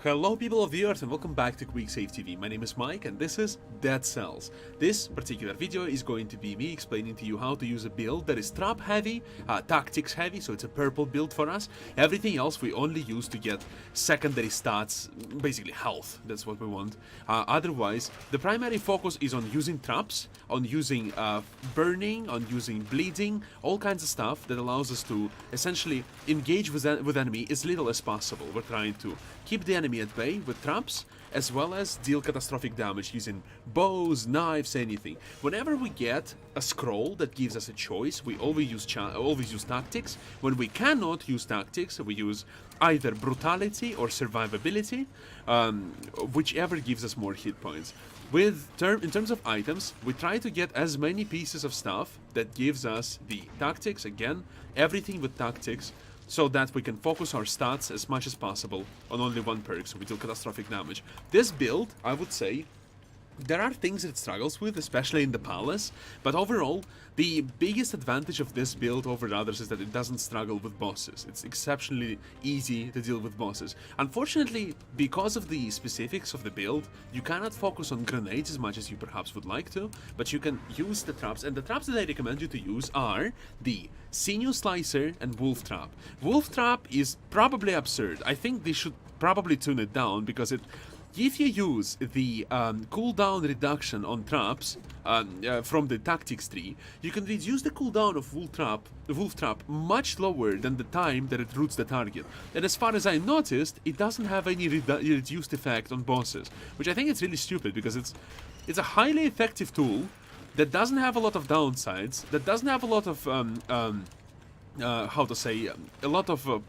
Hello people of the earth and welcome back to QuickSaveTV. My name is Mike and this is Dead Cells. This particular video is going to be me explaining to you how to use a build that is trap heavy, tactics heavy, so it's a purple build for us. Everything else we only use to get secondary stats, basically health, that's what we want. Otherwise, the primary focus is on using traps, on using burning, on using bleeding, all kinds of stuff that allows us to essentially engage with enemy as little as possible. We're trying to keep the enemy at bay with traps, as well as deal catastrophic damage using bows, knives, anything. Whenever we get a scroll that gives us a choice, we always use tactics. When we cannot use tactics, we use either brutality or survivability, whichever gives us more hit points. In terms of items, we try to get as many pieces of stuff that gives us the tactics, again, everything with tactics, so that we can focus our stats as much as possible on only one perk, so we deal catastrophic damage. This build, I would say, there are things it struggles with, especially in the palace, but overall, the biggest advantage of this build over others is that it doesn't struggle with bosses. It's exceptionally easy to deal with bosses. Unfortunately, because of the specifics of the build, you cannot focus on grenades as much as you perhaps would like to, but you can use the traps, and the traps that I recommend you to use are the Sinew Slicer and Wolf Trap. Wolf Trap is probably absurd. I think they should probably tune it down, because if you use the cooldown reduction on traps from the tactics tree, you can reduce the cooldown of Wolf Trap much lower than the time that it roots the target. And as far as I noticed, it doesn't have any reduced effect on bosses, which I think is really stupid, because it's a highly effective tool that doesn't have a lot of downsides, that doesn't have a lot of a lot of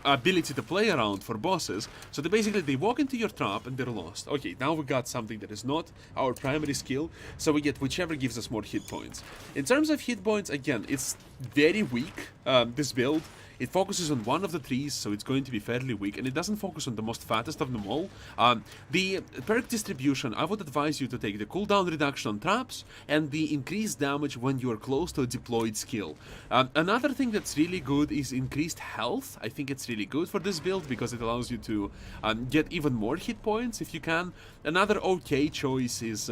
ability to play around for bosses, so they walk into your trap and they're lost. Okay, now we got something that is not our primary skill, so we get whichever gives us more hit points. In terms of hit points, again, it's very weak, this build. It focuses on one of the trees, so it's going to be fairly weak, and it doesn't focus on the most fattest of them all. The perk distribution, I would advise you to take the cooldown reduction on traps and the increased damage when you are close to a deployed skill. Another thing that's really good is increased health. I think it's really good for this build because it allows you to get even more hit points if you can. Another okay choice is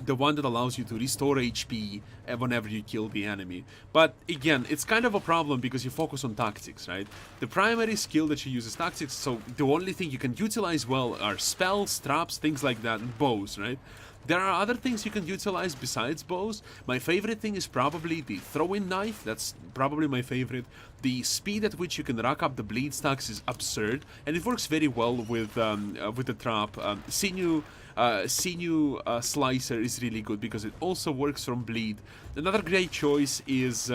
the one that allows you to restore HP whenever you kill the enemy. But again, it's kind of a problem because you focus on tactics, right? The primary skill that you use is tactics, so the only thing you can utilize well are spells, traps, things like that, and bows, right? There are other things you can utilize besides bows. My favorite thing is probably the throwing knife. That's probably my favorite. The speed at which you can rack up the bleed stacks is absurd, and it works very well with the trap. Sinew Slicer is really good because it also works from bleed. Another great choice is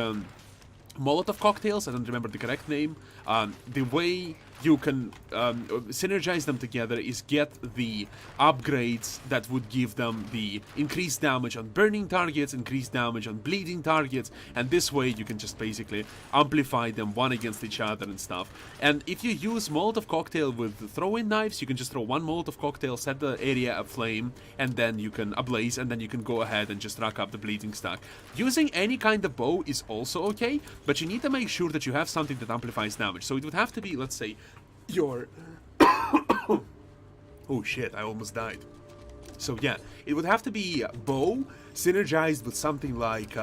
Molotov cocktails. I don't remember the correct name. The way you can synergize them together is get the upgrades that would give them the increased damage on burning targets, increased damage on bleeding targets, and this way you can just basically amplify them one against each other and stuff. And if you use Molotov cocktail with throwing knives, you can just throw one Molotov cocktail, set the area aflame, and then you can ablaze, and then you can go ahead and just rack up the bleeding stack. Using any kind of bow is also okay, but you need to make sure that you have something that amplifies damage. So it would have to be, let's say, your oh shit, I almost died. So yeah, it would have to be a bow synergized with something like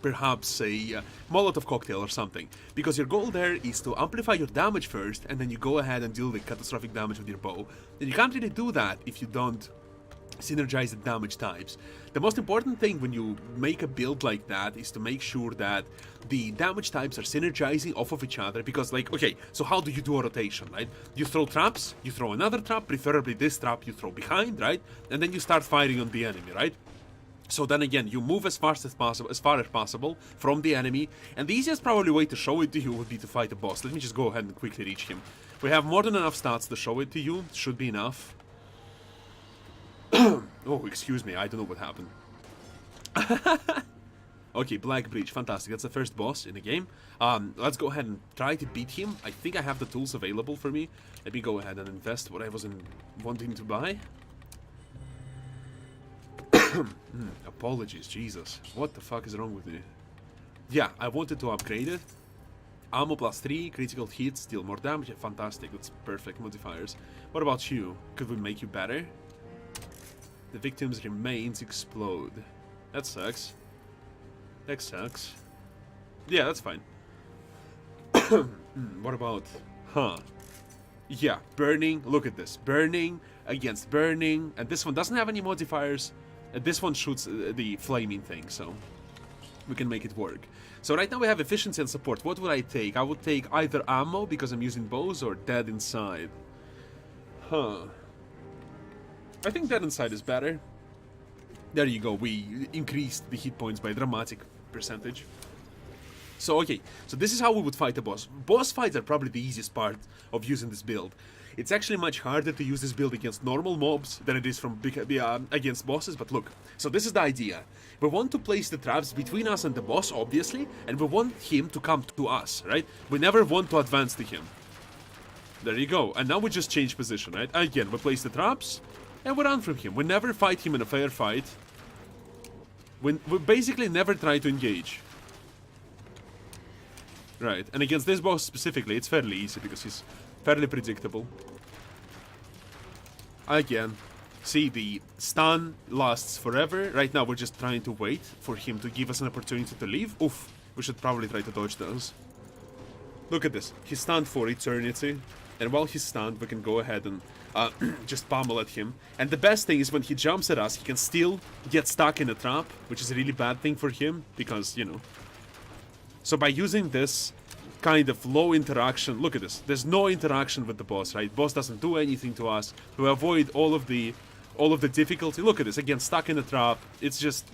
perhaps a Molotov cocktail or something, because your goal there is to amplify your damage first, and then you go ahead and deal the catastrophic damage with your bow. And you can't really do that if you don't synergize the damage types. The most important thing when you make a build like that is to make sure that the damage types are synergizing off of each other, because, like, okay, so how do you do a rotation, right? You throw traps, you throw another trap, preferably this trap you throw behind, right? And then you start firing on the enemy, right? So then again, you move as far as possible from the enemy, and the easiest probably way to show it to you would be to fight a boss. Let me just go ahead and quickly reach him. We have more than enough stats to show it to you. Should be enough. Oh, excuse me, I don't know what happened. Okay, Black Breach, fantastic. That's the first boss in the game. Let's go ahead and try to beat him. I think I have the tools available for me. Let me go ahead and invest what I wasn't wanting to buy. Apologies, Jesus. What the fuck is wrong with me? Yeah, I wanted to upgrade it. Ammo +3, critical hits, deal more damage. Yeah, fantastic, that's perfect modifiers. What about you? Could we make you better? The victim's remains explode. That sucks. That sucks. Yeah, that's fine. What about... Huh. Yeah, burning. Look at this. Burning against burning. And this one doesn't have any modifiers. And this one shoots the flaming thing, so... we can make it work. So right now we have efficiency and support. What would I take? I would take either ammo, because I'm using bows, or dead inside. Huh. I think dead inside is better. There you go. We increased the hit points by a dramatic percentage. So, okay, so this is how we would fight a boss. Boss fights are probably the easiest part of using this build. It's actually much harder to use this build against normal mobs than it is against bosses, but look. So this is the idea. We want to place the traps between us and the boss, obviously, and we want him to come to us, right? We never want to advance to him. There you go. And now we just change position, right? Again, we place the traps, and we run from him. We never fight him in a fair fight. We basically never try to engage. Right, and against this boss specifically, it's fairly easy because he's fairly predictable. Again, see, the stun lasts forever. Right now, we're just trying to wait for him to give us an opportunity to leave. Oof, we should probably try to dodge those. Look at this, he's stunned for eternity. And while he's stunned, we can go ahead and just pummel at him. And the best thing is when he jumps at us, he can still get stuck in a trap, which is a really bad thing for him, because, you know... So by using this kind of low interaction, look at this, there's no interaction with the boss, right? Boss doesn't do anything to us. We avoid all of the difficulty. Look at this, again, stuck in a trap. It's just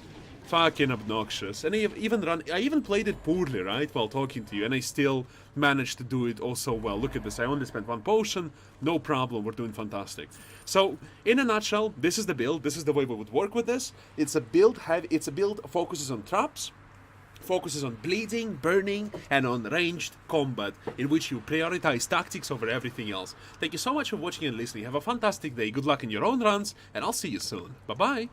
fucking obnoxious. And I even played it poorly, right, while talking to you, and I still managed to do it all so well. Look at this, I only spent 1 potion, no problem, we're doing fantastic. So, in a nutshell, this is the build, this is the way we would work with this. It's a build focuses on traps, focuses on bleeding, burning, and on ranged combat, in which you prioritize tactics over everything else. Thank you so much for watching and listening. Have a fantastic day, good luck in your own runs, and I'll see you soon. Bye-bye!